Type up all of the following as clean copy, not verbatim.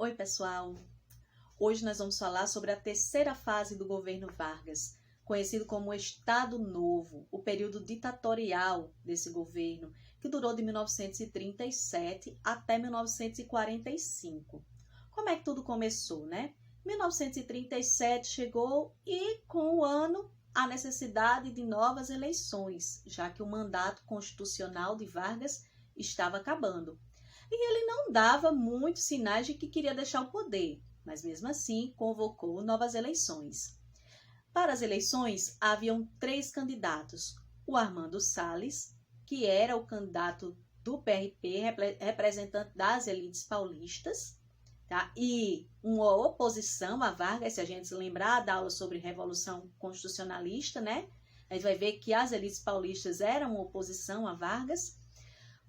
Oi, pessoal! Hoje nós vamos falar sobre a terceira fase do governo Vargas, conhecido como Estado Novo, o período ditatorial desse governo, que durou de 1937 até 1945. Como é que tudo começou, né? 1937 chegou e, com o ano, a necessidade de novas eleições, já que o mandato constitucional de Vargas estava acabando. E ele não dava muitos sinais de que queria deixar o poder, mas mesmo assim convocou novas eleições. Para as eleições, haviam 3 candidatos: o Armando Salles, que era o candidato do PRP, representante das elites paulistas, tá? E uma oposição a Vargas, se a gente se lembrar da aula sobre Revolução Constitucionalista, né? A gente vai ver que as elites paulistas eram uma oposição a Vargas.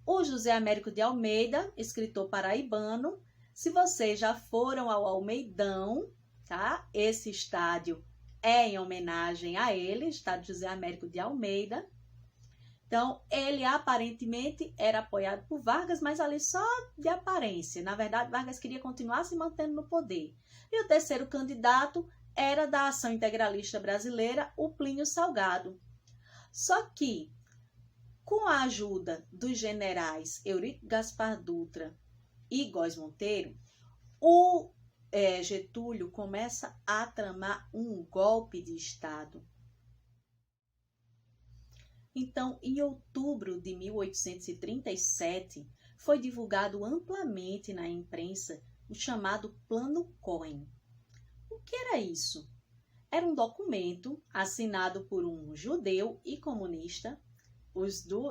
O José Américo de Almeida, escritor paraibano. Se vocês já foram ao Almeidão, tá? Esse estádio é em homenagem a ele, estádio José Américo de Almeida. Então, ele aparentemente era apoiado por Vargas, mas ali só de aparência. Na verdade, Vargas queria continuar se mantendo no poder. E o terceiro candidato era da Ação Integralista Brasileira, o Plínio Salgado. Só que, com a ajuda dos generais Eurico Gaspar Dutra e Góes Monteiro, o Getúlio começa a tramar um golpe de Estado. Então, em outubro de 1837, foi divulgado amplamente na imprensa o chamado Plano Cohen. O que era isso? Era um documento assinado por um judeu e comunista,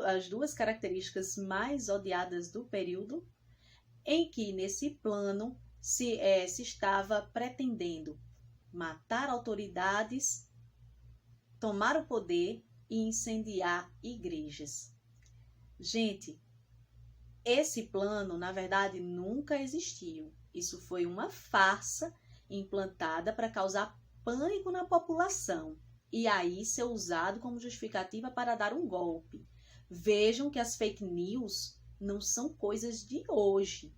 as duas características mais odiadas do período, em que nesse plano se estava pretendendo matar autoridades, tomar o poder e incendiar igrejas. Gente, esse plano, na verdade, nunca existiu. Isso foi uma farsa implantada para causar pânico na população e aí ser usado como justificativa para dar um golpe. Vejam que as fake news não são coisas de hoje.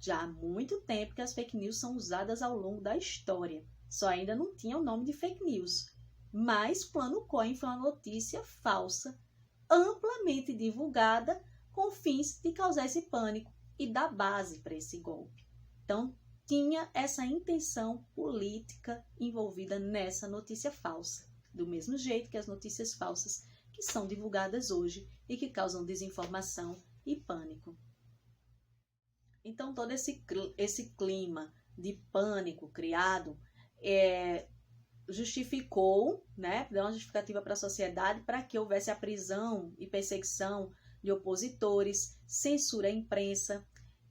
Já há muito tempo que as fake news são usadas ao longo da história. Só ainda não tinha o nome de fake news. Mas Plano Cohen foi uma notícia falsa, amplamente divulgada, com fins de causar esse pânico e dar base para esse golpe. Então, tinha essa intenção política envolvida nessa notícia falsa. Do mesmo jeito que as notícias falsas que são divulgadas hoje e que causam desinformação e pânico. Então, todo esse clima de pânico criado justificou, né, deu uma justificativa para a sociedade para que houvesse a prisão e perseguição de opositores, censura à imprensa.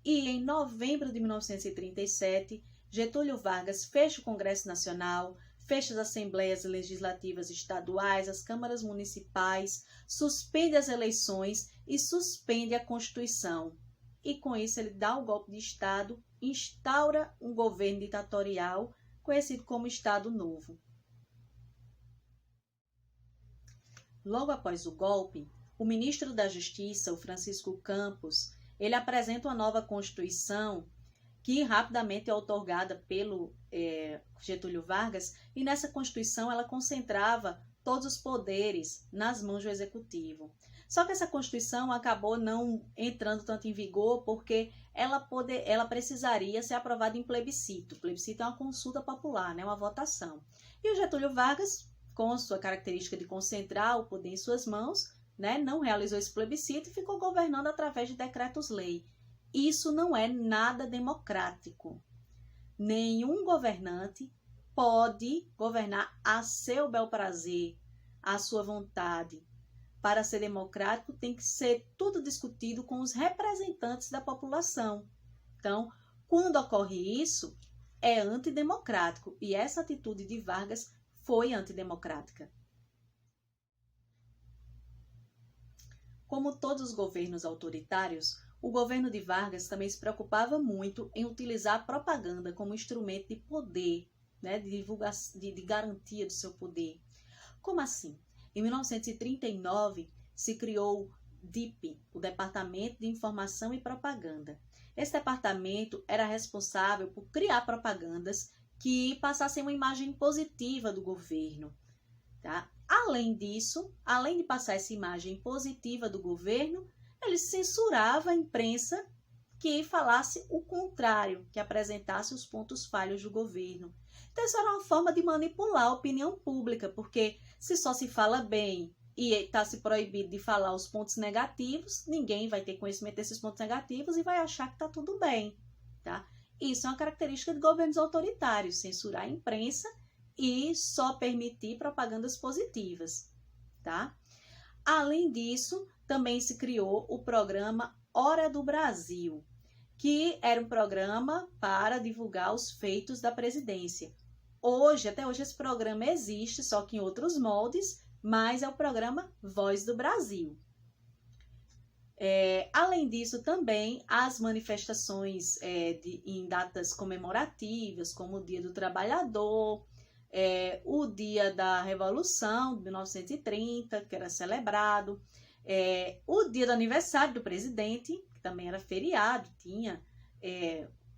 E em novembro de 1937, Getúlio Vargas fecha o Congresso Nacional, fecha as assembleias legislativas estaduais, as câmaras municipais, suspende as eleições e suspende a Constituição. E com isso ele dá o golpe de Estado, instaura um governo ditatorial conhecido como Estado Novo. Logo após o golpe, o ministro da Justiça, o Francisco Campos, ele apresenta uma nova Constituição que rapidamente é outorgada pelo Getúlio Vargas, e nessa Constituição ela concentrava todos os poderes nas mãos do Executivo. Só que essa Constituição acabou não entrando tanto em vigor porque ela precisaria ser aprovada em plebiscito. Plebiscito é uma consulta popular, né? Uma votação. E o Getúlio Vargas, com sua característica de concentrar o poder em suas mãos, né, não realizou esse plebiscito e ficou governando através de decretos-lei. Isso não é nada democrático. Nenhum governante pode governar a seu bel prazer, à sua vontade. Para ser democrático, tem que ser tudo discutido com os representantes da população. Então, quando ocorre isso, é antidemocrático. E essa atitude de Vargas foi antidemocrática. Como todos os governos autoritários, o governo de Vargas também se preocupava muito em utilizar a propaganda como instrumento de poder, né, de divulgação, de garantia do seu poder. Como assim? Em 1939, se criou o DIP, o Departamento de Informação e Propaganda. Esse departamento era responsável por criar propagandas que passassem uma imagem positiva do governo, tá? Além disso, além de passar essa imagem positiva do governo, ele censurava a imprensa que falasse o contrário, que apresentasse os pontos falhos do governo. Então, isso era uma forma de manipular a opinião pública, porque se só se fala bem e está se proibido de falar os pontos negativos, ninguém vai ter conhecimento desses pontos negativos e vai achar que está tudo bem, tá? Isso é uma característica de governos autoritários, censurar a imprensa e só permitir propagandas positivas, tá? Além disso, também se criou o programa Hora do Brasil, que era um programa para divulgar os feitos da presidência. Até hoje esse programa existe, só que em outros moldes, mas é o programa Voz do Brasil. Além disso, também as manifestações em datas comemorativas, como o Dia do Trabalhador, o Dia da Revolução, de 1930, que era celebrado, o dia do aniversário do presidente, que também era feriado, tinha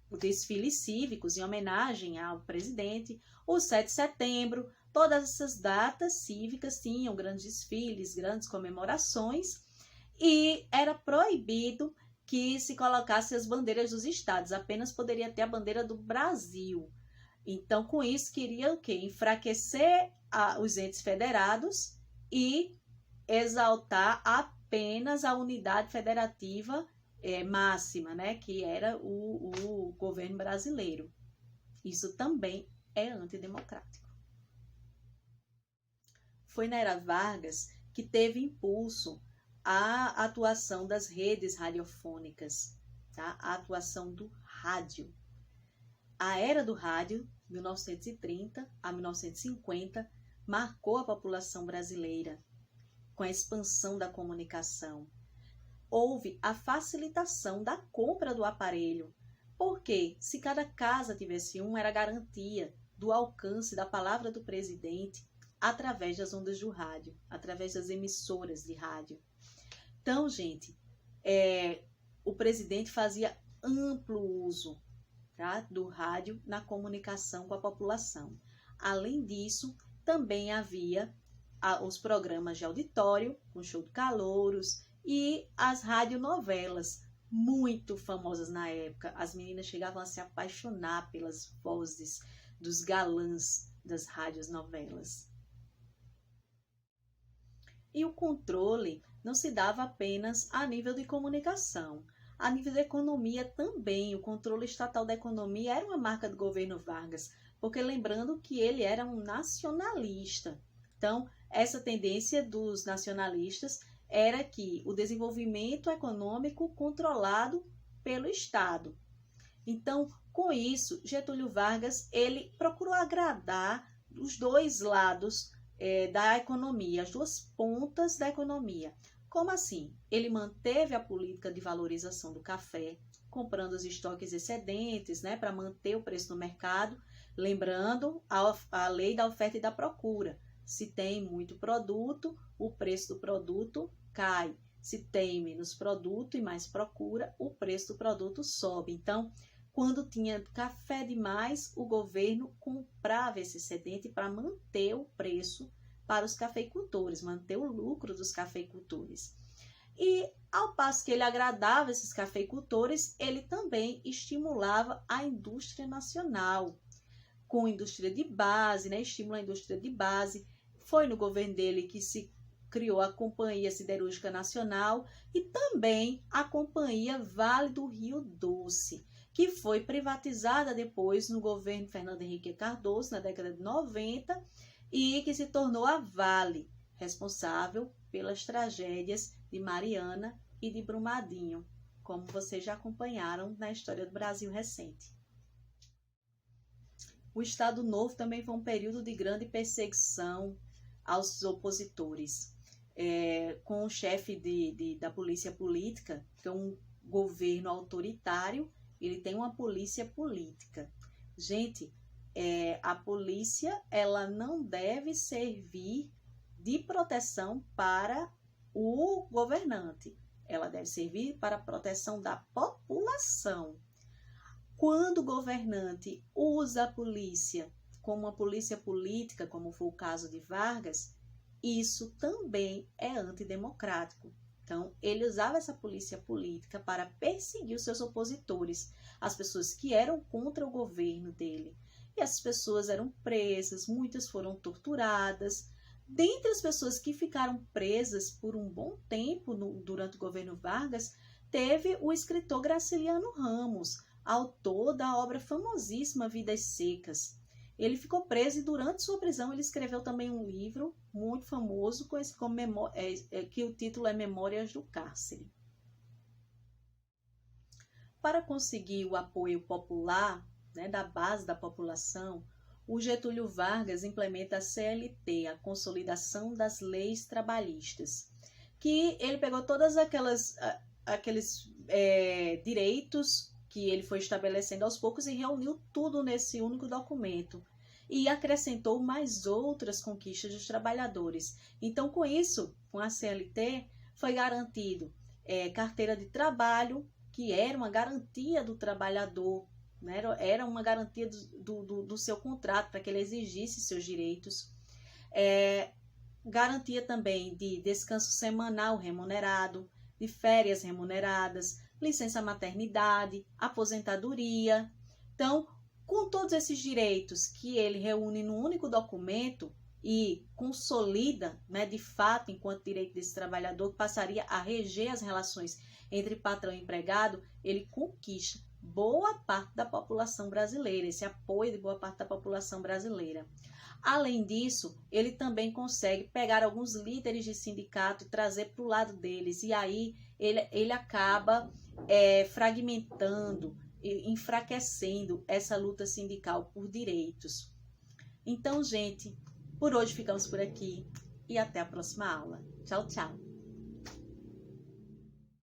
o desfiles cívicos em homenagem ao presidente, o 7 de setembro, todas essas datas cívicas tinham grandes desfiles, grandes comemorações, e era proibido que se colocasse as bandeiras dos estados, apenas poderia ter a bandeira do Brasil. Então, com isso, queria o quê? Enfraquecer os entes federados e exaltar apenas a unidade federativa máxima, né? Que era o governo brasileiro. Isso também é antidemocrático. Foi na era Vargas que teve impulso a atuação das redes radiofônicas, tá? A atuação do rádio. A era do rádio, 1930 a 1950, marcou a população brasileira com a expansão da comunicação. Houve a facilitação da compra do aparelho, porque se cada casa tivesse um, era garantia do alcance da palavra do presidente através das ondas do rádio, através das emissoras de rádio. Então, gente, o presidente fazia amplo uso, tá, do rádio na comunicação com a população. Além disso, também havia os programas de auditório, com show de calouros, e as radionovelas, muito famosas na época. As meninas chegavam a se apaixonar pelas vozes dos galãs das radionovelas. E o controle não se dava apenas a nível de comunicação. A nível da economia também, o controle estatal da economia era uma marca do governo Vargas, porque lembrando que ele era um nacionalista. Então, essa tendência dos nacionalistas era que o desenvolvimento econômico controlado pelo Estado. Então, com isso, Getúlio Vargas ele procurou agradar os dois lados da economia, as duas pontas da economia. Como assim? Ele manteve a política de valorização do café, comprando os estoques excedentes, né, para manter o preço no mercado, lembrando a lei da oferta e da procura. Se tem muito produto, o preço do produto cai. Se tem menos produto e mais procura, o preço do produto sobe. Então, quando tinha café demais, o governo comprava esse excedente para manter o preço para os cafeicultores, manter o lucro dos cafeicultores. E, ao passo que ele agradava esses cafeicultores, ele também estimulava a indústria nacional, com indústria de base, né? Estimula a indústria de base. Foi no governo dele que se criou a Companhia Siderúrgica Nacional e também a Companhia Vale do Rio Doce, que foi privatizada depois no governo Fernando Henrique Cardoso, na década de 90, e que se tornou a Vale, responsável pelas tragédias de Mariana e de Brumadinho, como vocês já acompanharam na história do Brasil recente. O Estado Novo também foi um período de grande perseguição aos opositores, com o chefe da polícia política, que é um governo autoritário, ele tem uma polícia política. Gente, a polícia ela não deve servir de proteção para o governante. ela deve servir para a proteção da população. Quando o governante usa a polícia como uma polícia política, como foi o caso de Vargas, isso também é antidemocrático. Então, ele usava essa polícia política para perseguir os seus opositores, as pessoas que eram contra o governo dele. E essas pessoas eram presas, muitas foram torturadas. Dentre as pessoas que ficaram presas por um bom tempo durante o governo Vargas, teve o escritor Graciliano Ramos, autor da obra famosíssima Vidas Secas. Ele ficou preso e durante sua prisão ele escreveu também um livro muito famoso, conhecido como que o título é Memórias do Cárcere. Para conseguir o apoio popular, da base da população, o Getúlio Vargas implementa a CLT, a Consolidação das Leis Trabalhistas, que ele pegou todas aqueles direitos que ele foi estabelecendo aos poucos e reuniu tudo nesse único documento e acrescentou mais outras conquistas dos trabalhadores. Então, com isso, com a CLT, foi garantido carteira de trabalho, que era uma garantia do trabalhador, né? Era uma garantia do seu contrato para que ele exigisse seus direitos. Garantia também de descanso semanal remunerado, de férias remuneradas, licença maternidade, aposentadoria. Então, com todos esses direitos que ele reúne num único documento e consolida, de fato, enquanto direito desse trabalhador, que passaria a reger as relações entre patrão e empregado, ele conquista boa parte da população brasileira, esse apoio de boa parte da população brasileira. Além disso, ele também consegue pegar alguns líderes de sindicato e trazer para o lado deles, e aí ele acaba fragmentando, enfraquecendo essa luta sindical por direitos. Então, gente, por hoje ficamos por aqui e até a próxima aula. Tchau, tchau!